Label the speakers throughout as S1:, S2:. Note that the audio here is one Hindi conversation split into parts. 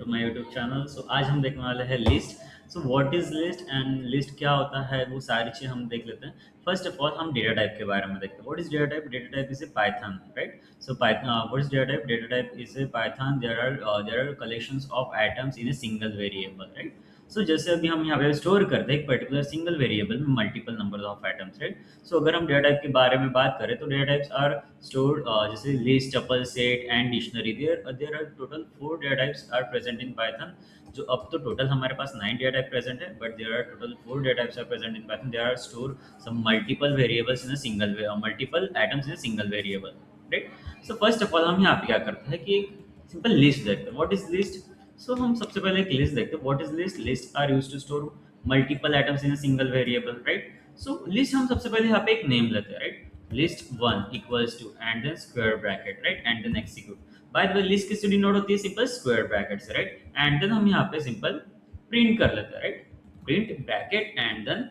S1: To my YouTube channel. So आज हम देखने वाले हैं list. So what is list and list क्या होता है, वो सारी चीज़ हम देख लेते हैं। फर्स्ट ऑफ ऑल हम डेटा टाइप के बारे में देखते हैं। What is data type? Data type is a Python, right? So Python, what is data type? Data type is a Python. There are collections of items in a single variable, right? So जैसे अभी हम यहाँ पे स्टोर करते हैं एक पर्टिकुलर सिंगल वेरिएबल में multiple number of items, right? So अगर हम डेटा टाइप के बारे में बात करें तो डेटा टाइप्स आर stored जैसे list, tuple, set and dictionary. There are total 4 data types are present in Python. जो अब तो टोटल हमारे पास 9 डेटा टाइप प्रेजेंट है, but there are total 4 data types are present in Python. There are store some multiple variables in a single multiple items in a single variable, right? So first of all हम यहाँ पे क्या करते हैं कि एक सिंपल लिस्ट देखते हैं. What is list? सो हम सबसे पहले एक लिस्ट देखते हैं. What is list? List are used to store multiple items in a single variable, right? So list हम सबसे पहले यहाँ पे एक नेम लेते हैं, right? list 1 equals to and then square bracket, right? And then execute. By the way, list किससे डिनोट होती है? सिंपल स्क्वायर ब्रैकेट से, राइट? एंड देन हम यहाँ पे सिंपल प्रिंट कर लेते हैं, right? Print bracket and then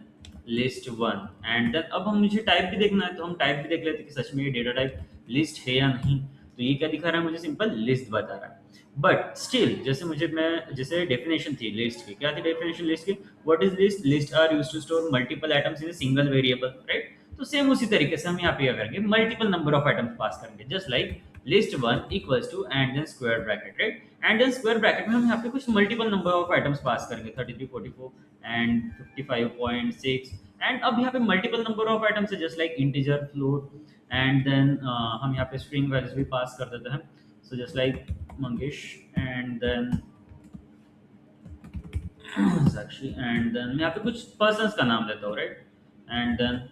S1: list 1. And then अब हम मुझे टाइप भी देखना है तो हम टाइप भी देख लेते हैं कि सच में ये डेटा टाइप लिस्ट है या नहीं. तो ये क्या दिखा रहा है? मुझे सिंपल लिस्ट बता रहा है. बट स्टिल जैसे मुझे मैं जैसे डेफिनेशन थी लिस्ट की, क्या थी डेफिनेशन लिस्ट की? What is list? List are used to store multiple items in a single variable, right? तो सेम उसी तरीके से हम यहाँ पे क्या करेंगे? Multiple number of items pass करेंगे, just like list 1 equals to and then square bracket, right? And then square bracket में हम यहाँ पे कुछ multiple number of items pass करेंगे, 33, 44 एंड 55.6. एंड अब यहाँ पे मल्टीपल नंबर ऑफ आइटम्स है, just like integer, float and then हम यहाँ पे स्ट्रिंग वैल्यूज भी पास कर देते हैं. So just like Mangesh and then Sakshi and then मैं यहाँ पे कुछ पर्सन्स का नाम लेता हूँ, right? And then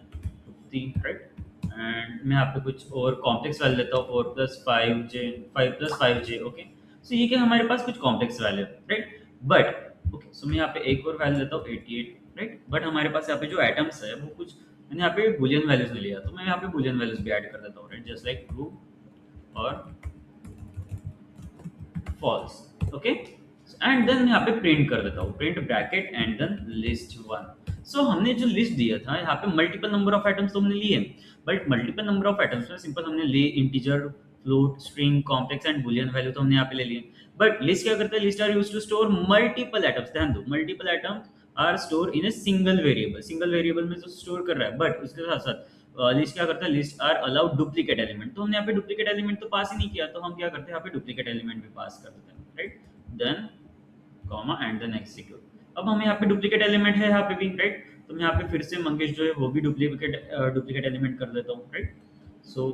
S1: right? And then यहाँ पे कुछ और कॉम्प्लेक्स वैल्यू लेता हूँ, 4+5j, 5+5j, ओके? सो ये क्या हमारे पास कुछ complex value, right? But okay, so मैं यहाँ पे एक और वैल्यू लेता हूँ 88, राइट? बट हमारे पास यहाँ पे जो आइटम्स है वो कुछ मैंने यहाँ पे बुलियन वैल्यूज में लिया, तो मैं यहाँ पे बुलियन वैल्यूज भी ऐड कर देता हूँ, राइट? जस्ट लाइक ट्रू और फॉल्स, ओके? एंड देन यहाँ पे प्रिंट कर देता हूँ, print bracket and then list 1. So हमने जो लिस्ट दिया था यहाँ पे मल्टीपल नंबर ऑफ आइटम्स तो हमने लिए, but multiple number of items में सिंपल हमने लिए integer, float, string, complex and Boolean value तो हमने यहाँ पे ले लिए. बट लिस्ट क्या करता है? List are used to store multiple items. ध्यान दो, multiple items are store in a single variable. Single variable में जो स्टोर कर रहा है, बट उसके साथ साथ लिस्ट क्या करता है? List are allowed duplicate element. तो हमने यहाँ पे डुप्लीकेट एलिमेंट तो पास ही नहीं किया, तो हम क्या करते हैं? यहाँ पे डुप्लीकेट एलिमेंट भी पास कर देते हैं, right? Then comma and then execute. अब हमें यहाँ पे डुप्लीकेट एलिमेंट है यहाँ पे भी, राइट? तो मैं यहाँ पे फिर से मंगेश जो है वो भी डुप्लीकेट एलिमेंट कर देता हूँ, right? So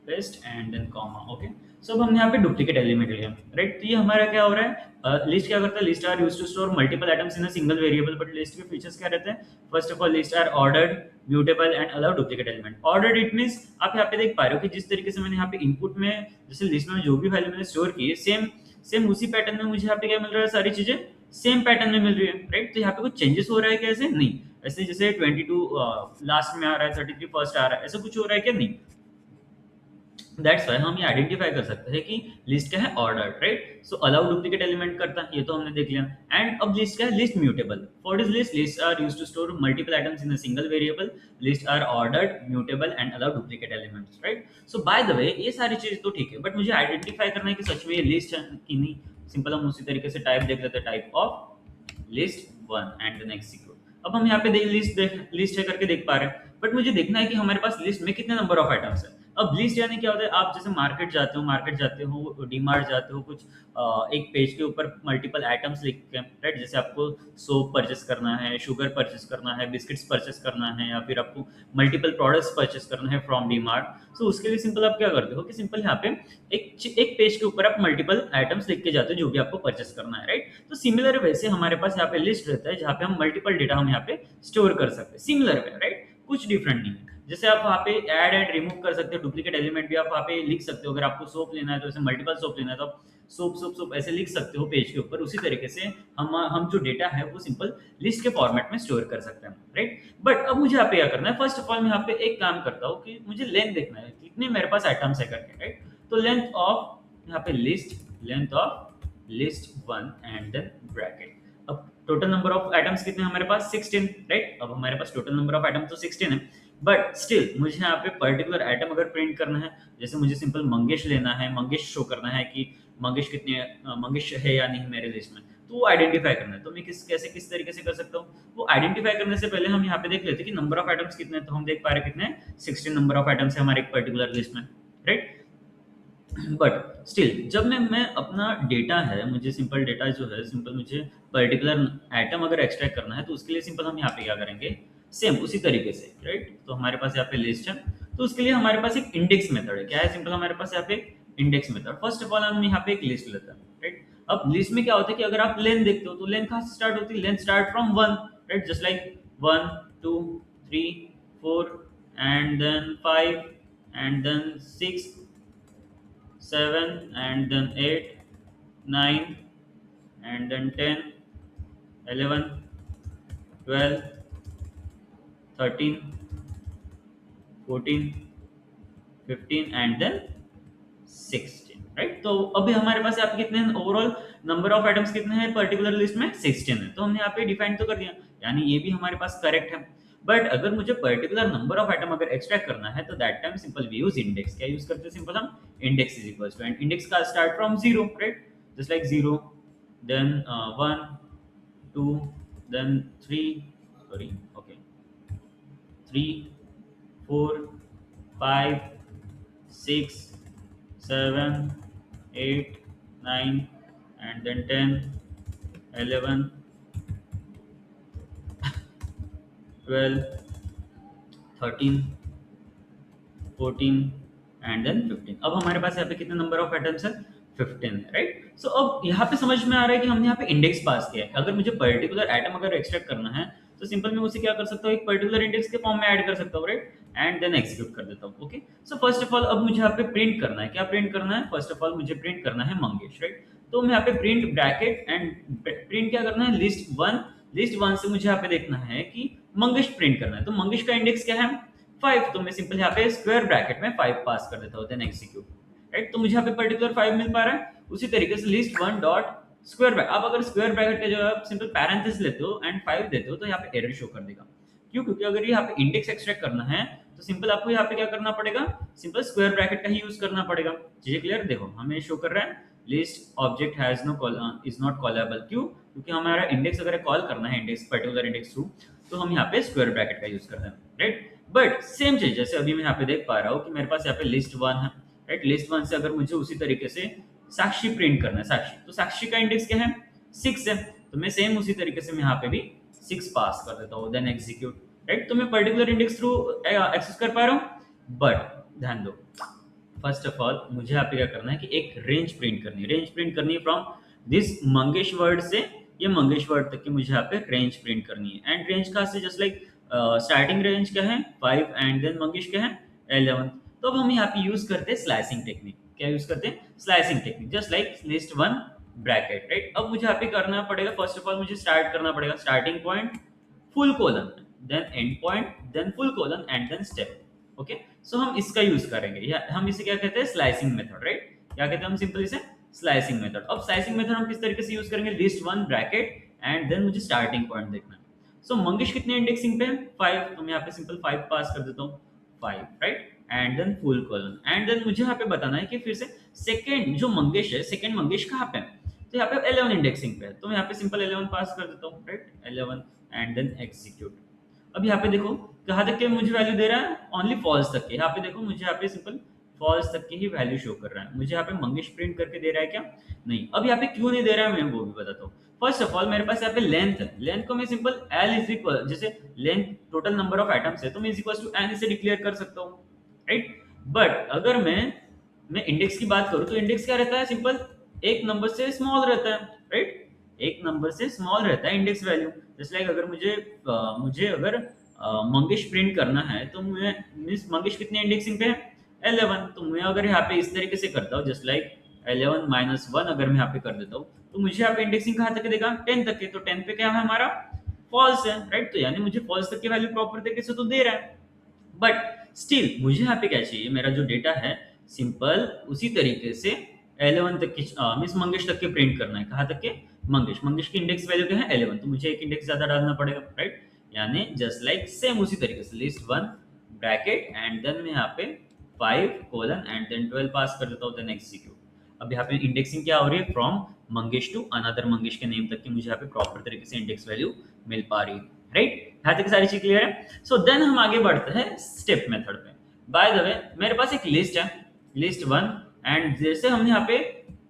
S1: paste and then comma, okay? So अब हमने यहाँ पे डुप्लीकेट एलिमेंट लिया, राइट? तो ये हमारा क्या हो रहा है? लिस्ट क्या करता है? List are used to store multiple items in a single variable. But list के फीचर्स क्या रहते हैं? First of all list are ordered, mutable and allow duplicate element. Ordered it means आप यहाँ पे देख पा रहे हो कि जिस तरीके से मैंने यहाँ पे इनपुट में जैसे लिस्ट में जो भी वैल्यू मैंने स्टोर की है, सेम सेम उसी पैटर्न में मुझे यहाँ पे क्या मिल रहा है? सारी चीजें सेम पैटर्न में मिल रही है, राइट? तो यहाँ पे कुछ चेंजेस हो रहा है क्या? ऐसे नहीं. ऐसे जैसे 22 लास्ट में आ रहा है, 33 फर्स्ट आ रहा है, ऐसा कुछ हो रहा है क्या? नहीं. दैट्स वाई हम ये आइडेंटिफाई कर सकते हैं कि लिस्ट क्या है? Order, right? सो अलाउ डुप्लीकेट एलिमेंट करता है, ये तो हमने देख लिया. एंड अब लिस्ट क्या है? List mutable. What is list? List are used to store multiple items in a single variable. List are ordered, mutable and allow duplicate elements, right? So by the way ये सारी चीज तो ठीक है, बट मुझे आइडेंटिफाई करना है कि सच में ये लिस्ट है कि नहीं. सिंपल हम उसी तरीके से टाइप देख लेते हैं, type of list 1 and then execute. अब हम यहाँ पे लिस्ट है करके देख पा रहे हैं, बट मुझे देखना है कि हमारे पास लिस्ट में कितने नंबर ऑफ आइटम्स है. अब लिस्ट यानी क्या होता है? आप जैसे मार्केट जाते हो, डीमार्ट जाते हो, कुछ एक पेज के ऊपर मल्टीपल आइटम्स लिख के, राइट? जैसे आपको सोप परचेस करना है, शुगर परचेस करना है, बिस्किट्स परचेस करना है, या फिर आपको मल्टीपल प्रोडक्ट्स परचेस करना है फ्रॉम डीमार्ट. सो उसके लिए सिंपल आप क्या करते हो कि सिंपल यहाँ पे एक पेज के ऊपर आप मल्टीपल आइटम्स लिख के जाते हो जो भी आपको परचेस करना है, राइट? तो सिमिलर वैसे हमारे पास यहाँ पे लिस्ट रहता है जहाँ पे हम मल्टीपल डेटा हम यहाँ पे स्टोर कर सकते हैं. Similar way, right? कुछ डिफरेंट नहीं है. जैसे आप वहाँ पे ऐड एंड रिमूव कर सकते हो, डुप्लीकेट एलिमेंट भी आप वहाँ पे लिख सकते हो. अगर आपको सोप लेना है तो ऐसे मल्टीपल सोप लेना है तो आप सोप सोप सोप ऐसे लिख सकते हो पेज के ऊपर. उसी तरीके से हम जो डेटा है वो सिंपल लिस्ट के फॉर्मेट में स्टोर कर सकते हैं, राइट? बट अब मुझे यहाँ पे क्या करना है? फर्स्ट ऑफ ऑल मैं यहाँ पे एक काम करता हूँ कि मुझे लेंथ देखना है, कितने मेरे पास आइटम्स है करके, राइट? तो लेंथ ऑफ यहाँ पे length of list 1 and then bracket. अब टोटल नंबर ऑफ आइटम्स कितने हमारे पास? 16, राइट? अब हमारे पास टोटल नंबर ऑफ आइटम्स तो 16 है, बट स्टिल मुझे यहाँ पे पर्टिकुलर आइटम अगर प्रिंट करना है, जैसे मुझे सिंपल मंगेश लेना है, मंगेश शो करना है कि मंगेश मंगेश है या नहीं मेरे लिस्ट में, तो वो आइडेंटिफाई करना है। तो मैं किस तरीके से कर सकता हूँ, वो आइडेंटिफाई करने से पहले हम यहाँ पे देख लेते हैं कि नंबर ऑफ आइटम्स कितने हैं। तो हम देख पा रहे हैं कितने 16 नंबर ऑफ आइटम्स है हमारे एक पर्टिकुलर लिस्ट में, राइट। बट स्टिल जब मैं अपना डेटा है, मुझे सिंपल डेटा जो है, सिंपल मुझे पर्टिकुलर आइटम अगर एक्सट्रैक्ट करना है, तो उसके लिए सिंपल हम यहाँ पे क्या करेंगे, सेम उसी तरीके से, राइट। तो हमारे पास यहाँ पे लिस्ट है, तो उसके लिए हमारे पास एक इंडेक्स मेथड है। क्या है, सिंपल हमारे पास यहाँ पे index method. First of all हम यहाँ पे एक लिस्ट लेते हैं, राइट। अब लिस्ट में क्या होता है कि अगर आप लेंथ देखते हो, तो लेंथ कहाँ से स्टार्ट होती है, length start from 1, right. Just like 1 2 3 4 and then 5 and then 6 7 and then 8 9 and then 10 11 12 13 14 15 and then 16, right. तो अभी हमारे पास यहाँ पे कितने ओवरऑल नंबर ऑफ आइटम्स कितने हैं पर्टिकुलर लिस्ट में, 16 है। तो हमने यहाँ पे डिफाइन तो कर दिया, यानी ये भी हमारे पास करेक्ट है। बट अगर मुझे पर्टिकुलर नंबर ऑफ आइटम अगर एक्सट्रैक्ट करना है, तो that time simple we use index. क्या यूज करते हैं, सिंपल हम index is equals to, and index का start from 0, right. Just like 0 then 1 2 then 3 sorry okay 3 4 5 6 7 8 9 and then 10 11 12 13 14 and then 15। अब हमारे पास यहाँ पे कितने नंबर ऑफ एटम्स है, 15 है, राइट। सो अब यहाँ पे समझ में आ रहा है कि हमने यहाँ पे इंडेक्स पास किया है। अगर मुझे पर्टिकुलर एटम अगर एक्सट्रैक्ट करना है, तो सिंपल मैं उसे क्या कर सकता हूँ, एक पर्टिकुलर इंडेक्स के फॉर्म में ऐड कर सकता हूँ, राइट। एंड देन एग्जीक्यूट कर देता हूँ, okay. So first of all अब मुझे यहाँ पे प्रिंट करना है, क्या प्रिंट करना है, फर्स्ट ऑफ ऑल मुझे प्रिंट करना है मंगेश, राइट। तो मैं यहाँ पे प्रिंट ब्रैकेट एंड प्रिंट क्या करना है, लिस्ट वन से मुझे यहाँ पे देखना है कि मंगेश प्रिंट करना है। तो मंगेश का इंडेक्स क्या है, 5। तो मैं सिंपल यहाँ पे स्क्वायर ब्रैकेट में 5 पास कर देता हूँ, देन एग्जीक्यूट, राइट। तो मुझे यहाँ पे पर्टिकुलर 5 मिल पा रहा है। उसी तरीके से list one dot square bracket, आप अगर स्क्वायर ब्रैकेट का जो आप सिंपल पैरेंथेसिस लेते हो एंड 5 देते हो, तो यहाँ पे एरर शो कर देगा। क्यों, क्योंकि अगर यहाँ पे इंडेक्स एक्सट्रैक्ट करना है, तो सिंपल आपको यहाँ पे क्या करना पड़ेगा, सिंपल स्क्वायर ब्रैकेट का ही यूज करना पड़ेगा। चीजें क्लियर, देखो हमें शो कर रहा है list object has no is not callable. क्यों, क्योंकि हमारा इंडेक्स अगर कॉल करना है इंडेक्स पर्टिकुलर इंडेक्स थ्रू, तो हम यहाँ पे स्क्वायर ब्रैकेट का यूज करते हैं, राइट। बट सेम चीज जैसे अभी मैं यहाँ पे देख पा रहा हूँ कि मेरे पास यहाँ पे लिस्ट वन है, राइट। लिस्ट वन से अगर मुझे उसी तरीके से साक्षी प्रिंट करना है, साक्षी, तो साक्षी का इंडेक्स क्या है, 6 है। तो मैं सेम उसी तरीके से मैं यहाँ पे भी 6 पास कर देता हूँ, देन एग्जीक्यूट, राइट। तो मैं पर्टिकुलर इंडेक्स थ्रू एक्सेस कर पा रहा हूँ। बट ध्यान दो, फर्स्ट ऑफ ऑल मुझे यहाँ पे क्या करना है कि एक रेंज प्रिंट करनी है, रेंज प्रिंट करनी है फ्रॉम दिस मंगेश वर्ड से ये मंगेश वर्ड तक की मुझे यहाँ पे रेंज प्रिंट करनी है। एंड रेंज कहाँ से, जस्ट लाइक स्टार्टिंग रेंज क्या है 5 एंड देन मंगेश क्या है 11। तो अब हम यहाँ पे यूज करते हैं स्लाइसिंग टेक्निक। क्या यूज करते हैं, slicing technique, just like list one bracket, right. अब मुझे यहाँ पे करना पड़ेगा, फर्स्ट ऑफ ऑल मुझे स्टार्ट करना पड़ेगा, starting point full colon, then end point, then full colon and then step, okay. So हम इसका यूज करेंगे, या हम इसे क्या कहते हैं, स्लाइसिंग मेथड, राइट। क्या कहते हैं हम सिंपल इसे, स्लाइसिंग मेथड। अब स्लाइसिंग मेथड हम किस तरीके से यूज करेंगे, list one bracket and then मुझे स्टार्टिंग पॉइंट देखना है। सो मंगेश कितने इंडेक्सिंग पे है, 5। तो मैं यहाँ पे सिंपल 5 पास कर देता हूँ, 5, right. And then full colon, and then मुझे यहाँ पे बताना है कि फिर से सेकंड जो मंगेश है, सेकंड मंगेश कहाँ पे है, तो यहाँ पे 11 इंडेक्सिंग पे है। तो मैं यहाँ पे सिंपल 11 पास कर देता हूँ, राइट, 11 एंड देन एग्जीक्यूट। अब यहाँ पे देखो कहाँ तक के मुझे वैल्यू दे रहा है, ओनली फॉल्स तक के। यहाँ पे देखो मुझे यहाँ पे सिंपल फॉल्स तक की ही वैल्यू शो कर रहा है। मुझे यहाँ पे मंगेश प्रिंट करके दे रहा है क्या, नहीं। अब यहाँ पे क्यों नहीं दे रहा है मैं वो भी बताता हूँ। फर्स्ट ऑफ ऑल मेरे पास यहाँ पे लेंथ है, लेंथ को मैं सिंपल एल इज इक्वल, जैसे length total number of items है, तो मैं इज इक्वल टू एन इसे डिक्लेयर कर सकता हूँ, राइट। बट अगर मैं इंडेक्स की बात करूँ, तो इंडेक्स क्या रहता है, सिंपल एक नंबर से स्मॉल रहता है, राइट। एक नंबर से स्मॉल रहता है इंडेक्स वैल्यू। जैसे लाइक अगर मुझे अगर मंगेश प्रिंट करना है, तो मैं मीन्स मंगेश कितने इंडेक्सिंग पे है, 11। तो मैं अगर यहाँ पे इस तरीके से करता हूँ, जस्ट लाइक 11 माइनस 1 अगर मैं यहाँ पे कर देता हूँ, तो मुझे यहाँ पे इंडेक्सिंग कहाँ तक देगा, 10 तक के। तो 10 पे क्या है हमारा, फॉल्स है, राइट। तो यानी मुझे फॉल्स तक की वैल्यू प्रॉपर तरीके से तो दे रहा है। बट स्टिल मुझे यहाँ पे क्या चाहिए, मेरा जो डेटा है सिंपल उसी तरीके से 11 तक की मीन्स मंगेश तक के प्रिंट करना है। कहाँ तक के, मंगेश की इंडेक्स वैल्यू क्या है 11, तो मुझे एक इंडेक्स ज्यादा डालना पड़ेगा, राइट। यानी जस्ट लाइक सेम उसी तरीके से list one bracket and then मैं यहाँ पे 5 कोलन एंड देन 12 पास कर देता हूँ, देन एग्जीक्यूट। अब यहाँ पे इंडेक्सिंग क्या हो रही है, from Mangesh to another Mangesh के नेम तक की मुझे यहाँ पे प्रॉपर तरीके से इंडेक्स वैल्यू मिल पा रही है, राइट। यहाँ तक सारी चीज क्लियर है। सो देन हम आगे बढ़ते हैं स्टेप मेथड पे। बाय द वे मेरे पास एक लिस्ट है, लिस्ट वन, एंड जैसे हमने यहाँ पे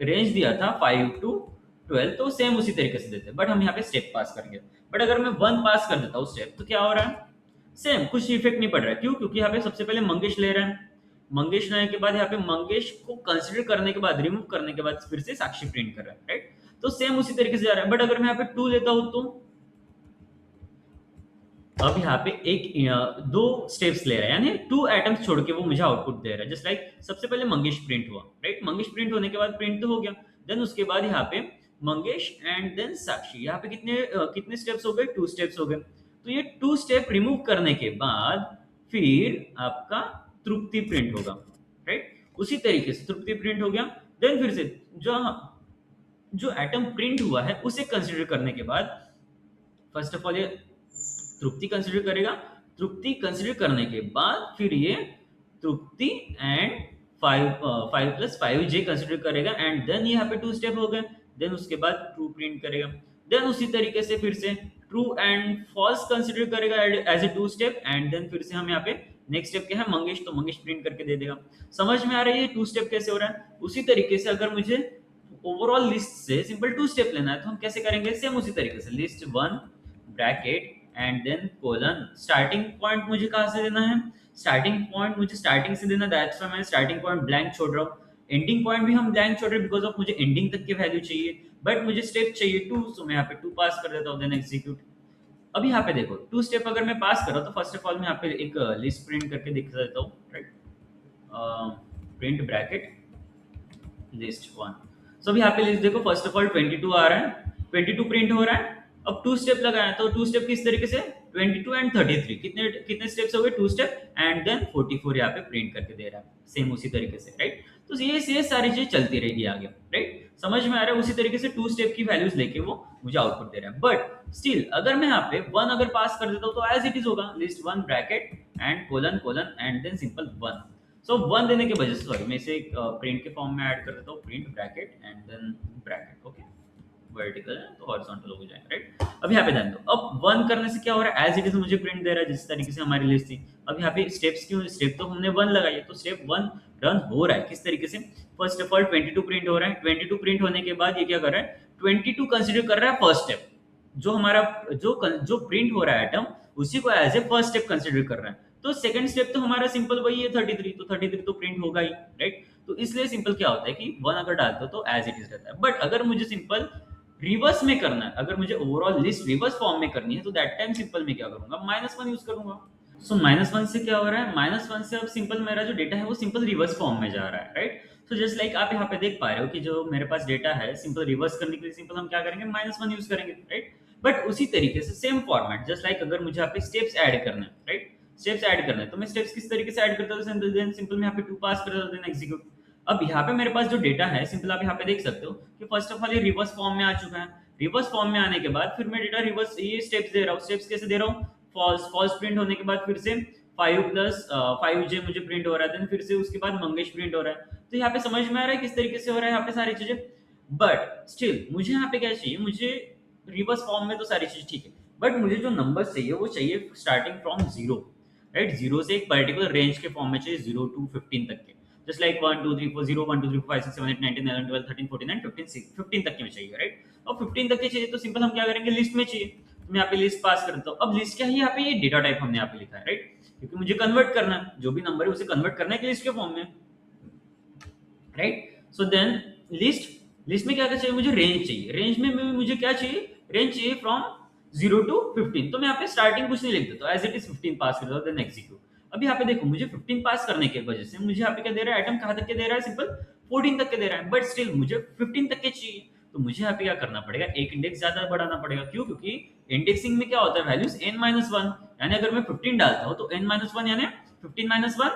S1: रेंज दिया था 5 to 12, तो सेम उसी तरीके से देते हैं, बट हम यहाँ पे स्टेप पास करेंगे। बट अगर मैं 1 पास कर देता हूँ स्टेप, तो क्या हो रहा है, सेम कुछ इफेक्ट नहीं पड़ रहा है। क्यों? क्योंकि यहाँ पे सबसे पहले मंगेश ले रहा है, मंगेश लेने के बाद यहाँ पे मंगेश को कंसिडर करने के बाद, रिमूव करने के बाद फिर से साक्षी प्रिंट कर रहा है, राइट। तो सेम उसी तरीके से जा रहा है। बट अगर मैं यहाँ पे 2 लेता हूँ, तो अब यहाँ पे दो स्टेप्स ले रहा है, यानी 2 एटम्स छोड़ के वो मुझे आउटपुट दे रहा है। जस्ट लाइक सबसे पहले मंगेश प्रिंट हुआ, राइट। मंगेश प्रिंट होने के बाद प्रिंट तो हो गया, देन उसके बाद यहाँ पे मंगेश एंड देन साक्षी, यहाँ पे कितने स्टेप्स हो गए, 2 स्टेप्स हो गए। तो ये 2 स्टेप रिमूव करने के बाद फिर आपका तृप्ति प्रिंट होगा, राइट। उसी तरीके से तृप्ति प्रिंट हो गया। देन फिर से जो जो एटम प्रिंट हुआ है उसे कंसिडर करने के बाद फर्स्ट ऑफ ऑल ये तृप्ति कंसिडर करेगा, तृप्ति कंसिडर करने के बाद फिर ये तृप्ति एंड 5 + 5j कंसिडर करेगा, एंड देन यहाँ पे 2 स्टेप हो गए। देन उसके बाद ट्रू प्रिंट करेगा। देन उसी तरीके से फिर से ट्रू एंड फॉल्स कंसिडर करेगा as a 2 step, and then फिर से हम यहाँ पे नेक्स्ट स्टेप क्या है, मंगेश, तो मंगेश प्रिंट करके दे देगा। समझ में आ रही है 2 स्टेप कैसे हो रहा है। उसी तरीके से अगर मुझे ओवरऑल लिस्ट से सिंपल 2 स्टेप लेना है, तो हम कैसे करेंगे, सेम उसी तरीके से list 1 bracket and then colon. Starting point मुझे कहाँ से देना है, स्टार्टिंग पॉइंट मुझे स्टार्टिंग से देना, दैट्स व्हाई मैं स्टार्टिंग पॉइंट ब्लैंक छोड़ रहा हूँ। एंडिंग पॉइंट भी हम ब्लैंक छोड़ रहे हैं बिकॉज ऑफ मुझे एंडिंग तक की वैल्यू चाहिए, बट मुझे स्टेप चाहिए 2, सो मैं यहाँ पे 2 पास कर देता हूँ, देन एग्जीक्यूट। अब यहाँ पे देखो 2 स्टेप अगर मैं पास कर रहा हूँ, तो फर्स्ट ऑफ ऑल मैं यहाँ पे एक लिस्ट प्रिंट करके दिखा देता हूँ, राइट। Print bracket list 1। सो अभी यहाँ पे लिस्ट देखो, फर्स्ट ऑफ ऑल 22 आ रहा है, 22 प्रिंट हो रहा है। अब 2 स्टेप लगाए, तो 2 स्टेप किस तरीके से, 22 एंड 33, कितने कितने स्टेप्स हो गए, 2 स्टेप, एंड देन 44 यहाँ पे प्रिंट करके दे रहा है, सेम उसी तरीके से, राइट। तो ये सारी चीज चलती रहेगी आगे, राइट। समझ में आ रहा है। उसी तरीके से 2 स्टेप की वैल्यूज लेके वो मुझे आउटपुट दे रहा है। बट स्टिल अगर मैं यहाँ पे 1 अगर पास कर देता हूँ, तो एज इट इज होगा, list 1 bracket and colon colon and then simple 1। So 1 देने के वजह से, सॉरी मैं इसे प्रिंट के फॉर्म में ऐड कर देता हूँ, print bracket and then bracket, okay. Vertical है तो हॉरिजॉन्टल हो जाएगा, राइट। अब यहाँ पे ध्यान दो, अब 1 करने से क्या हो रहा है, एज इट इज मुझे प्रिंट दे रहा है जिस तरीके से हमारी लिस्ट थी। अब यहाँ पे स्टेप्स क्यों, स्टेप तो हमने 1 लगाई है, तो स्टेप 1 रन हो रहा है किस तरीके से, फर्स्ट ऑफ ऑल 22 प्रिंट हो रहा है। 22 प्रिंट होने के बाद ये क्या कर रहा है, 22 कंसिडर कर रहा है फर्स्ट स्टेप, जो हमारा जो प्रिंट हो रहा है आइटम, उसी को as a first step consider कर रहा है। तो सेकंड स्टेप तो हमारा सिंपल वही है 33, तो 33 तो प्रिंट होगा ही, राइट। तो इसलिए सिंपल क्या होता है कि 1 अगर डालते हो तो एज इट इज रहता है। बट अगर मुझे सिंपल रिवर्स में करना है, अगर मुझे ओवरऑल लिस्ट रिवर्स फॉर्म में करनी है, तो दैट टाइम सिंपल में क्या करूंगा, -1 यूज करूंगा। सो -1 से क्या हो रहा है, -1 से अब सिंपल मेरा जो डेटा है वो सिंपल रिवर्स फॉर्म में जा रहा है, राइट। सो जस्ट लाइक आप यहाँ पे देख पा रहे हो कि जो मेरे पास डेटा है, सिंपल रिवर्स करने के लिए सिंपल हम क्या करेंगे, -1 यूज करेंगे, राइट। बट उसी तरीके से सेम फॉर्मेट, जस्ट लाइक अगर मुझे यहाँ पे स्टेप्स ऐड करना है, राइट, स्टेप्स ऐड करना है, तो मैं स्टेप्स किस तरीके से ऐड करता हूँ, सिंपल मैं यहाँ पे 2 पास कर देता हूँ, देन एग्जीक्यूट। अब यहाँ पे मेरे पास जो डेटा है, सिंपल आप यहाँ पे देख सकते हो कि फर्स्ट ऑफ ऑल ये रिवर्स फॉर्म में आ चुका है। रिवर्स फॉर्म में आने के बाद फिर मैं डेटा रिवर्स ये स्टेप्स दे रहा हूँ। स्टेप्स कैसे दे रहा हूँ, फॉल्स प्रिंट होने के बाद फिर से 5 + 5j मुझे प्रिंट हो रहा है, देन फिर से उसके बाद मंगेश प्रिंट हो रहा है। तो यहाँ पे समझ में आ रहा है किस तरीके से हो रहा है यहाँ पे सारी चीजें। बट स्टिल मुझे यहाँ पे क्या चाहिए, मुझे रिवर्स फॉर्म में तो सारी चीज ठीक है, बट मुझे जो नंबर चाहिए वो चाहिए स्टार्टिंग फ्रॉम 0, राइट। 0 से एक पर्टिकुलर रेंज के फॉर्म में चाहिए, 0 to 15 तक के, जस्ट लाइक 1 2 3 4 0 1 2 3 4 5 6 7 8 9 10 11 12 13 14 एंड 15 तक के में चाहिए, राइट। और 15 तक के चाहिए तो सिंपल हम क्या करेंगे, लिस्ट में चाहिए, तो मैं यहाँ पे लिस्ट पास करता हूँ। अब लिस्ट क्या है, यहाँ पे ये डेटा टाइप हमने यहाँ पे लिखा है, राइट, क्योंकि मुझे कन्वर्ट करना है, जो भी नंबर है उसे कन्वर्ट करना है लिस्ट के फॉर्म में, राइट। सो देन लिस्ट में क्या क्या चाहिए, मुझे रेंज चाहिए। रेंज में मुझे क्या चाहिए, रेंज चाहिए फ्रॉम 0 to 15। तो मैं यहाँ पे स्टार्टिंग कुछ नहीं लिख देता, एज इट इज 15 पास कर देता हूँ, देन एग्जीक्यूट। अब यहाँ पे देखो मुझे 15 पास करने की वजह से मुझे यहाँ पे क्या दे रहा है, आइटम कहाँ तक के दे रहा है, सिंपल 14 तक के दे रहा है, बट स्टिल मुझे 15 तक के चाहिए। तो मुझे यहाँ पे क्या करना पड़ेगा, एक इंडेक्स ज्यादा बढ़ाना पड़ेगा। क्यों? क्योंकि इंडेक्सिंग में क्या होता है, वैल्यूज n-1, यानी अगर मैं 15 डालता हूँ तो n-1 यानी 15 - 1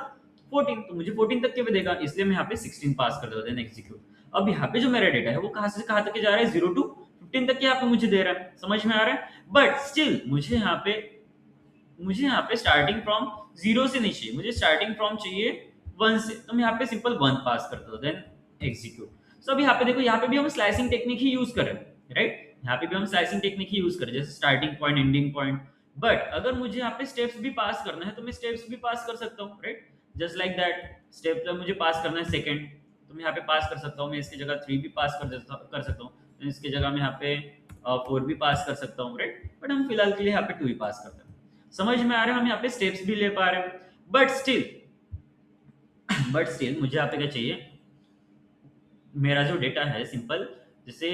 S1: 14, तो मुझे 14 तक के भी देगा, इसलिए मैं यहाँ पे 16 पास कर देता हूँ, देन एग्जीक्यूट। अब यहाँ पे जो मेरा डेटा है वो कहाँ से कहाँ तक के जा रहा है, 0 to 15 तक के यहाँ पे मुझे दे रहा है, समझ में आ रहा है। बट स्टिल मुझे यहाँ पे स्टार्टिंग फ्रॉम 0 से नहीं चाहिए, मुझे स्टार्टिंग फ्रॉम चाहिए 1 से, तो मैं यहाँ पे सिंपल 1 पास करता हूँ, देन एग्जीक्यूट। सो अभी यहाँ पे देखो, यहाँ पे भी हम स्लाइसिंग टेक्निक ही यूज करें, राइट, यहाँ पे भी हम स्लाइसिंग टेक्निक ही यूज करें, जैसे starting point, ending point. But अगर मुझे यहाँ पे स्टेप्स भी पास करना है तो मैं स्टेप्स भी पास कर सकता हूँ, right, just like that. Step जब मुझे पास करना है सेकंड, तो मैं यहाँ पे पास कर सकता हूँ, मैं इसकी जगह 3 भी पास कर सकता हूँ, इसकी जगह मैं यहाँ पे 4 भी पास कर सकता हूँ, राइट। बट हम फिलहाल के लिए यहाँ पे 2 ही पास करते हैं। समझ में आ रहा है, हम यहाँ पे स्टेप्स भी ले पा रहे हैं। बट स्टिल मुझे यहाँ पे क्या चाहिए, मेरा जो डेटा है सिंपल, जैसे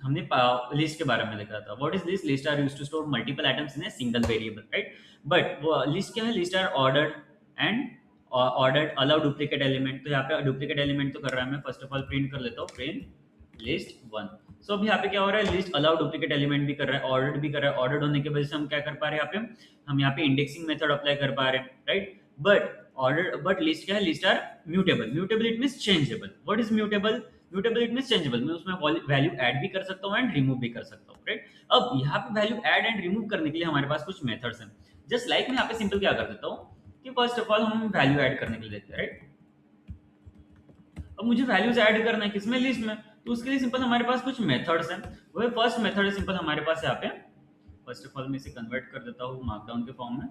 S1: हमने लिस्ट के बारे में लिखा था, what is list, list are used to store multiple items in a single variable, right. But वो लिस्ट क्या है, list are ordered and ordered allow duplicate element. तो यहाँ पे डुप्लीकेट एलिमेंट तो कर रहा है, मैं फर्स्ट ऑफ ऑल प्रिंट कर लेता हूँ, प्रिंट लिस्ट 1। सो अब यहाँ पे क्या हो रहा है, लिस्ट अलाउ डुप्लीकेट एलिमेंट भी कर रहा है, ऑर्डर्ड भी कर रहा है। ऑर्डर्ड होने की वजह से हम क्या कर पा रहे हैं, यहाँ पे हम यहाँ पे इंडेक्सिंग मेथड अप्लाई कर पा रहे हैं, राइट। बट लिस्ट क्या है, list are mutable. Mutable it means changeable. What is mutable, mutable it means changeable. मैं उसमें वैल्यू ऐड भी कर सकता हूँ एंड रिमूव भी कर सकता हूँ, राइट। अब यहाँ पे वैल्यू ऐड एंड रिमूव करने के लिए हमारे पास कुछ मेथड्स हैं। जस्ट लाइक मैं यहाँ पे सिंपल क्या कर देता हूँ कि फर्स्ट ऑफ ऑल हम वैल्यू ऐड करने के लिए देते हैं, राइट। अब मुझे वैल्यूज ऐड करना है किसमें, लिस्ट में, तो उसके लिए सिंपल हमारे पास कुछ मेथड्स हैं। वो फर्स्ट मेथड है सिंपल हमारे पास यहाँ पे, फर्स्ट ऑफ ऑल मैं इसे कन्वर्ट कर देता हूँ मार्कडाउन के फॉर्म में।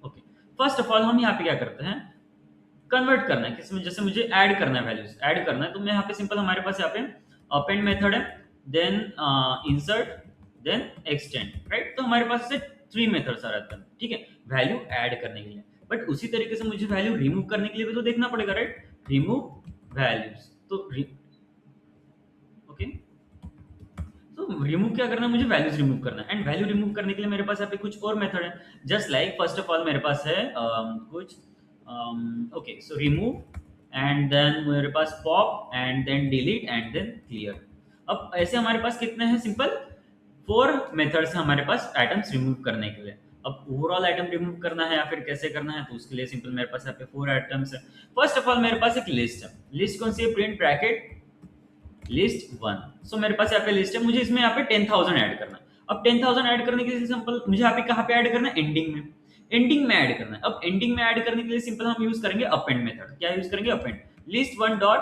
S1: ओके, फर्स्ट ऑफ ऑल हम यहाँ पे क्या करते हैं, कन्वर्ट करना है किसमें, जैसे मुझे ऐड करना है, वैल्यूज ऐड करना है, तो मैं यहाँ पे सिंपल हमारे पास यहाँ पे अपेंड मेथड है, then insert, then extend, right. तो हमारे पास ऐसे 3 मेथड्स आ जाते हैं, ठीक है, वैल्यू ऐड करने के लिए। बट उसी तरीके से मुझे वैल्यू रिमूव करने के लिए भी तो देखना पड़ेगा, राइट। रिमूव वैल्यूज, तो ओके, तो रिमूव क्या करना है, मुझे वैल्यूज रिमूव करना है। एंड वैल्यू रिमूव करने के लिए मेरे पास यहाँ पे कुछ और मेथड है। Just like first of all मेरे पास है कुछ okay, so remove and then मेरे पास pop and then delete and then clear. अब ऐसे हमारे पास कितने हैं, सिंपल 4 मेथड्स हैं हमारे पास आइटम्स रिमूव करने के लिए। अब ओवरऑल आइटम रिमूव करना है या फिर कैसे करना है, तो उसके लिए सिंपल मेरे पास यहाँ पे 4 आइटम्स है। फर्स्ट ऑफ ऑल मेरे पास एक लिस्ट है। लिस्ट कौन सी है, प्रिंट ब्रैकेट लिस्ट 1। सो मेरे पास यहाँ पे लिस्ट है, मुझे इसमें यहाँ पे 10,000 ऐड करना है। अब 10,000 ऐड करने के लिए सिंपल मुझे यहाँ पे कहाँ पे ऐड करना है, एंडिंग में, एंडिंग में ऐड करना है। अब एंडिंग में ऐड करने के लिए सिंपल हम यूज करेंगे अपेंड मेथड। क्या यूज करेंगे, append list 1 dot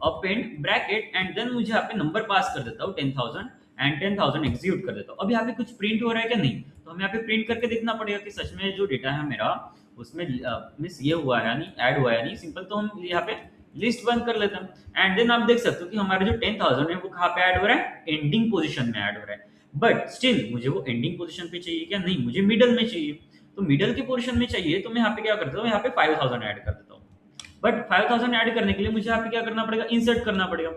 S1: append bracket and then मुझे यहाँ पे नंबर पास कर देता हूँ 10,000 एंड 10,000 एग्जीक्यूट कर देता हूँ। अब यहाँ पे कुछ प्रिंट हो रहा है क्या, नहीं, तो हमें यहाँ पे प्रिंट करके देखना पड़ेगा कि सच में जो डेटा है मेरा उसमें मिस ये हुआ है यानी ऐड हुआ है नहीं। सिंपल तो हम यहाँ पे लिस्ट बंद कर लेते हैं एंड देन आप देख सकते हो कि हमारा जो 10,000 है वो कहाँ पे ऐड हो रहा है, एंडिंग पोजीशन में ऐड हो रहा है। बट स्टिल मुझे वो एंडिंग पोजीशन पे चाहिए क्या, नहीं, मुझे मिडल में चाहिए। तो मिडल के पोजीशन में चाहिए तो मैं यहाँ पे क्या करता हूँ, यहाँ पे 5,000 ऐड कर देता हूँ। बट 5,000 ऐड करने के लिए मुझे यहाँ पे क्या करना पड़ेगा, इंसर्ट करना पड़ेगा,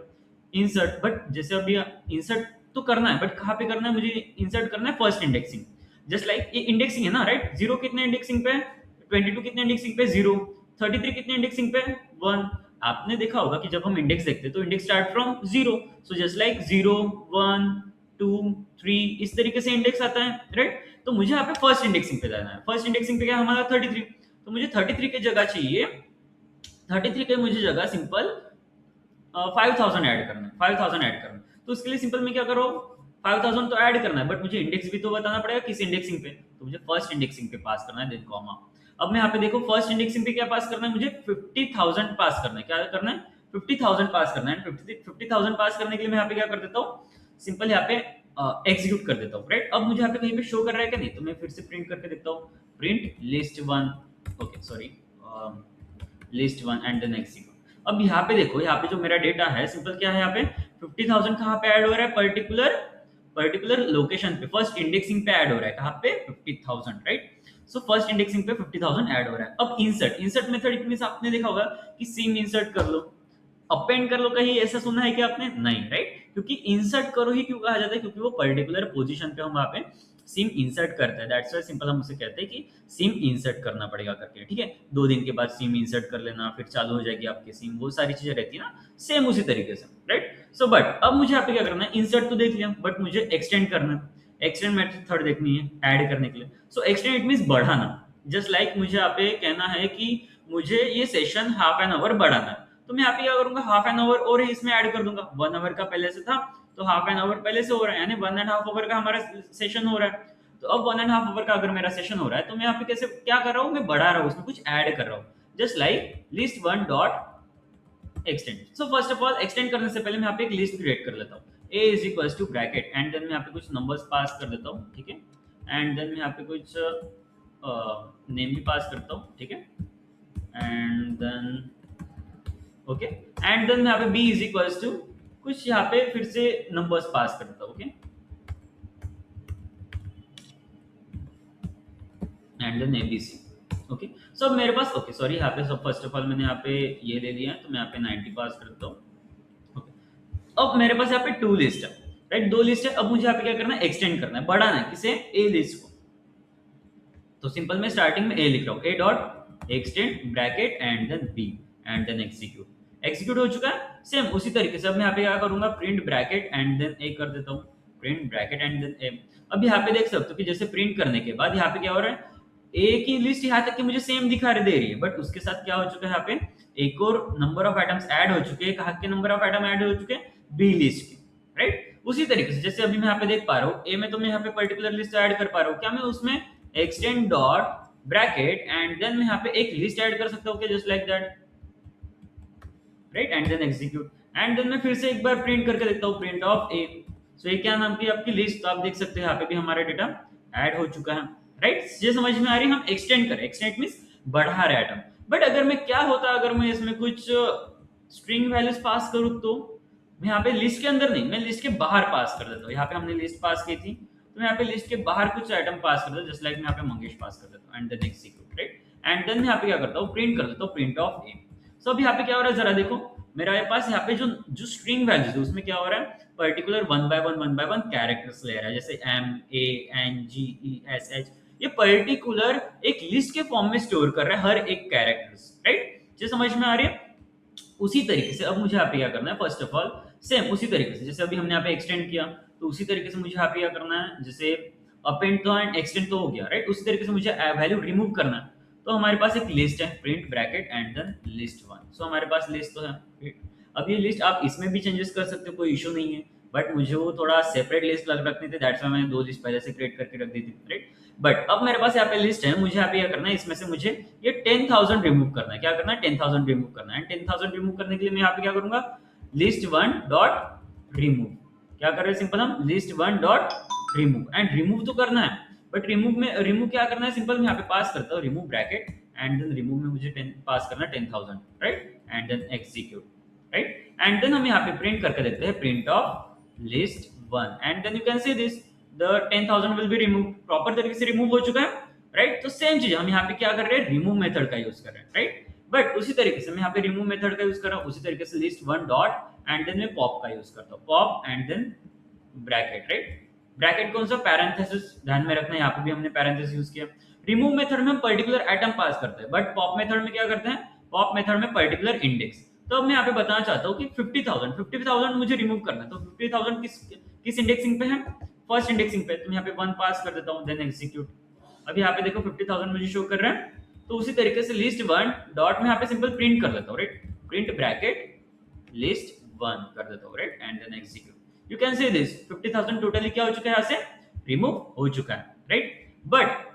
S1: इंसर्ट। बट जैसे अभी इंसर्ट तो करना है, बट कहाँ पे करना है, मुझे इंसर्ट करना है फर्स्ट इंडेक्सिंग। जस्ट लाइक ये इंडेक्सिंग है ना, राइट। 0 कितने इंडेक्सिंग पे, 22 कितने इंडेक्सिंग पे, 0। 33 कितने इंडेक्सिंग पे, 1। आपने देखा होगा कि जब हम इंडेक्स देखते हैं तो index start from 0। So just like 0 1 2 3 इस तरीके से इंडेक्स आता है, राइट। तो मुझे यहाँ पे फर्स्ट इंडेक्सिंग पे जाना है। फर्स्ट इंडेक्सिंग पे क्या है हमारा 33, तो मुझे 33 की जगह चाहिए, 33 के मुझे जगह सिंपल 5,000 ऐड करना है, 5,000 ऐड करना है। तो उसके लिए सिंपल मैं क्या करूँ, 5,000 तो ऐड करना है, बट मुझे इंडेक्स भी तो बताना पड़ेगा किस इंडेक्सिंग पे, तो मुझे फर्स्ट इंडेक्सिंग पे पास करना है, देन कॉमा। अब मैं यहाँ पे देखो फर्स्ट इंडेक्सिंग पे क्या पास करना है, मुझे 50,000 पास करना है। क्या करना है, 50,000 पास करना है। 50,000 पास करने के लिए मैं यहाँ पे क्या कर देता हूँ, सिंपल यहाँ पे एग्जीक्यूट कर देता हूँ, राइट। अब मुझे यहाँ पे कहीं पे शो कर रहा है क्या, नहीं, तो मैं फिर से प्रिंट करके देखता हूँ, print list 1, okay sorry list 1 and then execute. अब यहाँ पे देखो, यहाँ पे जो मेरा डेटा है सिंपल क्या है, यहाँ पे 50,000 कहाँ पे ऐड हो रहा है, पर्टिकुलर लोकेशन पे, फर्स्ट इंडेक्सिंग पे ऐड हो रहा है, कहाँ पे 50,000, राइट। सो फर्स्ट इंडेक्सिंग पे 50,000 ऐड हो रहा है। अब इंसर्ट मेथड इट मींस आपने देखा होगा कि सिम इंसर्ट कर लो, अपेंड कर लो, कहीं ऐसा सुना है कि आपने, नहीं, राइट। क्योंकि इंसर्ट करो ही क्यों कहा जाता है, क्योंकि वो पर्टिकुलर पोजीशन पे हम वहां पे सिम इंसर्ट करते हैं, दैट्स व्हाई सिंपल हम उसे कहते हैं कि सिम इंसर्ट करना पड़ेगा करके, ठीक है। 2 दिन के बाद सिम इंसर्ट कर लेना, फिर चालू हो जाएगी आपकी सिम, वो सारी चीजें रहती है ना, सेम उसी तरीके से, राइट। सो बट अब मुझे यहाँ पे क्या करना है, इंसर्ट तो देख लिया, बट मुझे एक्सटेंड करना है, एक्सटेंड मेथड देखनी है ऐड करने के लिए। सो एक्सटेंड इट मींस बढ़ाना। जस्ट लाइक मुझे यहाँ पे कहना है कि मुझे ये सेशन हाफ एन आवर बढ़ाना है, तो मैं यहाँ पे क्या करूंगा, हाफ एन आवर और इसमें ऐड कर दूंगा। 1 आवर का पहले से था, तो हाफ एन आवर पहले से हो रहा है, यानी 1.5 आवर का हमारा सेशन हो रहा है। तो अब 1.5 आवर का अगर मेरा सेशन हो रहा है, तो मैं यहाँ पे कैसे क्या कर रहा हूँ, मैं बढ़ा रहा हूँ, उसमें कुछ ऐड कर रहा हूँ। Just like list 1 dot extend. So first of all extend करने से पहले मैं यहाँ पे एक लिस्ट क्रिएट कर लेता हूँ। A is equals to bracket and then मैं यहाँ पे कुछ नंबर्स पास कर देता हूँ, ठीक है। एंड देन मैं यहाँ पे कुछ नेम भी पास करता हूँ, ठीक है। And then okay, and then यहाँ पे बी इज इक्वल्स टू कुछ यहाँ पे फिर से नंबर्स पास कर देता हूँ, okay. And then ABC, okay. So अब मेरे पास ओके सॉरी यहाँ पे सब फर्स्ट ऑफ ऑल मैंने यहाँ पे ये ले लिया है, तो मैं यहाँ पे 90 पास कर देता हूँ, ओके। अब मेरे पास यहाँ पे टू लिस्ट है, राइट, दो लिस्ट है। अब मुझे यहाँ पे क्या करना है, एक्सटेंड करना है, बढ़ाना है किसे, ए लिस्ट को। तो सिंपल मैं स्टार्टिंग में ए लिख रहा हूँ, A dot extend bracket and then B and then execute. Execute हो चुका है। सेम उसी तरीके से अब मैं यहाँ पे क्या करूंगा, प्रिंट ब्रैकेट एंड देन ए कर देता हूँ, प्रिंट ब्रैकेट एंड देन ए। अब यहाँ पे देख सकते हो कि जैसे प्रिंट करने के बाद यहाँ पे क्या हो रहा है, ए की लिस्ट यहाँ तक कि मुझे सेम दिखा दे रही है, बट उसके साथ क्या हो चुका है, यहाँ पे एक और नंबर ऑफ आइटम्स ऐड हो चुके हैं। कहाँ के नंबर ऑफ आइटम ऐड हो चुके हैं, बी लिस्ट के, राइट। उसी तरीके से जैसे अभी मैं यहाँ पे देख पा रहा हूँ, ए में तो मैं यहाँ पे पर्टिकुलर लिस्ट ऐड कर पा रहा हूँ, क्या मैं उसमें extend dot bracket and then मैं यहाँ पे एक लिस्ट ऐड कर सकता हूँ, क्या, just like that, right. And then execute and then मैं फिर से एक बार प्रिंट करके देखता हूँ, प्रिंट ऑफ ए। सो ये क्या नाम की आपकी लिस्ट, तो आप देख सकते हैं यहाँ पे भी हमारा डेटा ऐड हो चुका है, राइट। ये समझ में आ रही है, हम एक्सटेंड करें, एक्सटेंड मींस बढ़ा रहे आइटम। बट अगर मैं क्या होता अगर मैं इसमें कुछ स्ट्रिंग वैल्यूज पास करूँ, तो मैं यहाँ पे लिस्ट के अंदर नहीं, मैं लिस्ट के बाहर पास कर देता हूँ। यहाँ पे हमने लिस्ट पास की थी, तो मैं यहाँ पे लिस्ट के बाहर कुछ आइटम पास कर देता हूँ, जस्ट लाइक मैं यहाँ पे मंगेश पास कर देता हूँ and then execute, right. And then यहाँ पे क्या करता हूँ, प्रिंट कर देता हूँ, प्रिंट ऑफ ए। सो अब यहाँ पे क्या हो रहा है, जरा देखो मेरे पास यहाँ पे जो जो स्ट्रिंग वैल्यूज है उसमें क्या हो रहा है, particular one by one characters ले रहा है, जैसे M A N G E S H. ये पर्टिकुलर एक लिस्ट के फॉर्म में स्टोर कर रहा है हर एक कैरेक्टर्स, राइट। जो समझ में आ रही है। उसी तरीके से अब मुझे यहाँ पे क्या करना है, फर्स्ट ऑफ ऑल सेम उसी तरीके से जैसे अभी हमने यहाँ पे एक्सटेंड किया, तो उसी तरीके से मुझे यहाँ पे क्या करना है, जैसे अपेंड तो एंड एक्सटेंड तो हो गया, राइट। उसी तरीके से मुझे वैल्यू रिमूव करना है। तो हमारे पास एक लिस्ट है, print bracket and then list one. So हमारे पास लिस्ट तो है। अब ये लिस्ट आप इसमें भी चेंजेस कर सकते हो, कोई इशू नहीं है, बट मुझे वो थोड़ा सेपरेट लिस्ट रखनी थी, दैट्स व्हाई मैंने दो लिस्ट पहले से क्रिएट करके रख दी थी, राइट। बट अब मेरे पास यहाँ पे लिस्ट है, मुझे यहाँ पे क्या करना है, इसमें से मुझे ये 10,000 रिमूव करना है। क्या करना है, 10,000 रिमूव करना है। 10,000 रिमूव करने के लिए मैं यहाँ पे क्या करूंगा, लिस्ट वन डॉट रिमूव। क्या कर रहे हैं, सिंपल हम list one dot remove. And remove तो करना है, बट रिमूव में रिमूव क्या करना है, सिंपल मैं यहाँ पे पास करता हूँ remove bracket and then remove में मुझे 10 पास करना है 10,000, right. And then execute, right. And then हम यहाँ पे प्रिंट करके देखते हैं, print of list one and then you can see this the 10,000 will be remove. Proper तरीके से रिमूव हो चुका है, राइट। तो सेम चीज हम यहाँ पे क्या कर रहे हैं, रिमूव मेथड का यूज कर रहे हैं, राइट। बट उसी तरीके से मैं यहाँ पे रिमूव मेथड का यूज कर रहा हूँ, उसी तरीके से list one dot and then मैं पॉप का यूज करता हूँ, pop and then bracket, right. Bracket कौन सा, पैरेंथेसिस, ध्यान में रखना, यहाँ पे भी हमने पैरेंथेसिस यूज किया। रिमूव मेथड में हम पर्टिकुलर आइटम पास करते हैं, बट पॉप मेथड में क्या करते हैं, पॉप मेथड में पर्टिकुलर इंडेक्स। तो अब मैं यहाँ पे बताना चाहता हूँ कि 50,000 मुझे रिमूव करना है, तो 50,000 किस इंडेक्सिंग पे है, फर्स्ट इंडेक्सिंग पे। तो मैं यहाँ पे वन पास कर देता हूँ, देन एग्जीक्यूट। अब यहाँ पे देखो 50,000 मुझे शो कर रहा है। तो उसी तरीके से लिस्ट वन डॉट में यहाँ पे सिंपल प्रिंट कर देता हूँ, right, print bracket list one कर देता हूँ, right. And then execute. You can see this 50,000 totally क्या हो चुका है, यहाँ से रिमूव हो चुका है, राइट। बट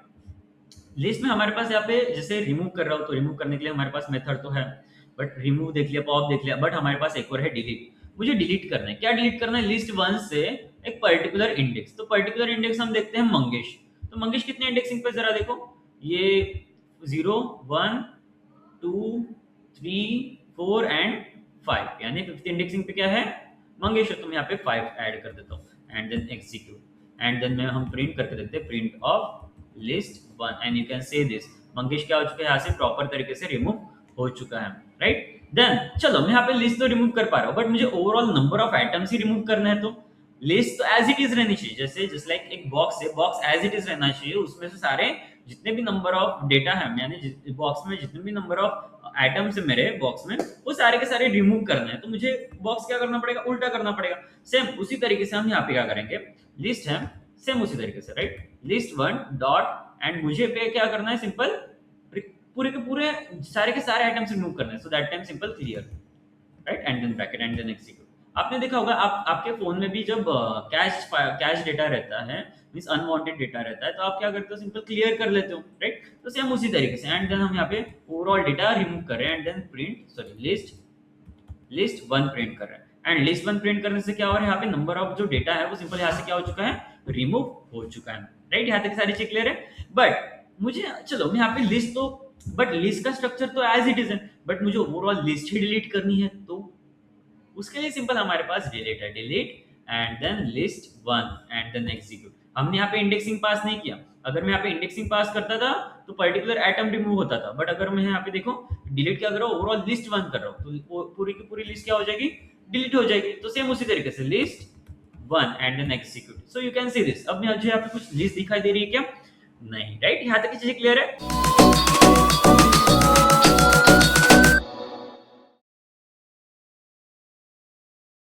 S1: लिस्ट में हमारे पास यहाँ पे जैसे रिमूव कर रहा हूँ, तो रिमूव करने के लिए हमारे पास मेथड तो है, बट रिमूव देख लिया, पॉप देख लिया, बट हमारे पास एक और है डिलीट। मुझे डिलीट करना है, क्या डिलीट करना है, लिस्ट वन से एक पर्टिकुलर इंडेक्स। तो पर्टिकुलर इंडेक्स हम देखते हैं मंगेश। तो मंगेश कितने इंडेक्सिंग पे, जरा देखो, ये 0 1 2 3 4 एंड 5, यानी फिफ्थ इंडेक्सिंग पे क्या है, मंगेश है। तो मैं यहाँ पे 5 ऐड कर देता हूँ and then execute. And then में हम प्रिंट करके देखते हैं, print of list one and you can see this Mangesh क्या हो चुका है, यहाँ से प्रॉपर तरीके से रिमूव हो चुका है, राइट। देन चलो मैं यहाँ पे लिस्ट तो रिमूव कर पा रहा हूँ, बट मुझे overall number of items he remove करना है। तो लिस्ट तो एज इट इज रहनी चाहिए, जैसे जस्ट लाइक एक बॉक्स है, बॉक्स एज इट इज रहना चाहिए, उसमें से सारे जितने भी नंबर ऑफ डेटा है, यानी बॉक्स में जितने भी नंबर ऑफ आइटम्स है मेरे बॉक्स में, वो सारे के सारे रिमूव करना है। तो मुझे बॉक्स क्या करना पड़ेगा, उल्टा करना पड़ेगा। सेम उसी तरीके से हम यहाँ पे क्या करेंगे, लिस्ट है सेम उसी तरीके से, right, list one dot and मुझे पे क्या करना है, सिंपल पूरे के पूरे सारे के सारे आइटम्स रिमूव करने हैं। So that time simple clear, right. And then bracket and then execute. आपने देखा होगा आपके फोन में भी जब कैश डेटा रहता है, मींस अनवांटेड डेटा रहता है, तो आप क्या करते हो, सिंपल क्लियर कर लेते हो, राइट। तो सेम उसी तरीके से एंड देन हम यहाँ पे ओवरऑल डेटा रिमूव कर रहे हैं and then print list one print कर रहा है। एंड लिस्ट वन प्रिंट करने से क्या हो रहा है, यहाँ पे नंबर ऑफ जो डेटा है वो सिंपल यहाँ से क्या हो चुका है, रिमूव हो चुका है। राइट, यहाँ तक सारी चीज क्लियर है। बट मुझे चलो मैं यहाँ पे लिस्ट तो, बट लिस्ट का स्ट्रक्चर तो एज इट इज है, बट मुझे ओवरऑल लिस्ट ही डिलीट करनी है, तो उसके लिए सिंपल हमारे पास डिलीट है, delete and then list one and then execute. हमने यहाँ पे इंडेक्सिंग पास नहीं किया। अगर मैं यहाँ पे इंडेक्सिंग पास करता था तो पर्टिकुलर आइटम रिमूव होता था, बट अगर मैं यहाँ पे देखो डिलीट क्या कर रहा हूँ, ओवरऑल लिस्ट वन कर रहा हूँ, तो पूरी की पूरी लिस्ट क्या हो जाएगी, डिलीट हो जाएगी। तो सेम उसी तरीके से list one and then execute. So you can see this. अब मुझे यहाँ पे कुछ लिस्ट दिखाई दे रही है क्या, नहीं। राइट, यहाँ तक की चीजें क्लियर है।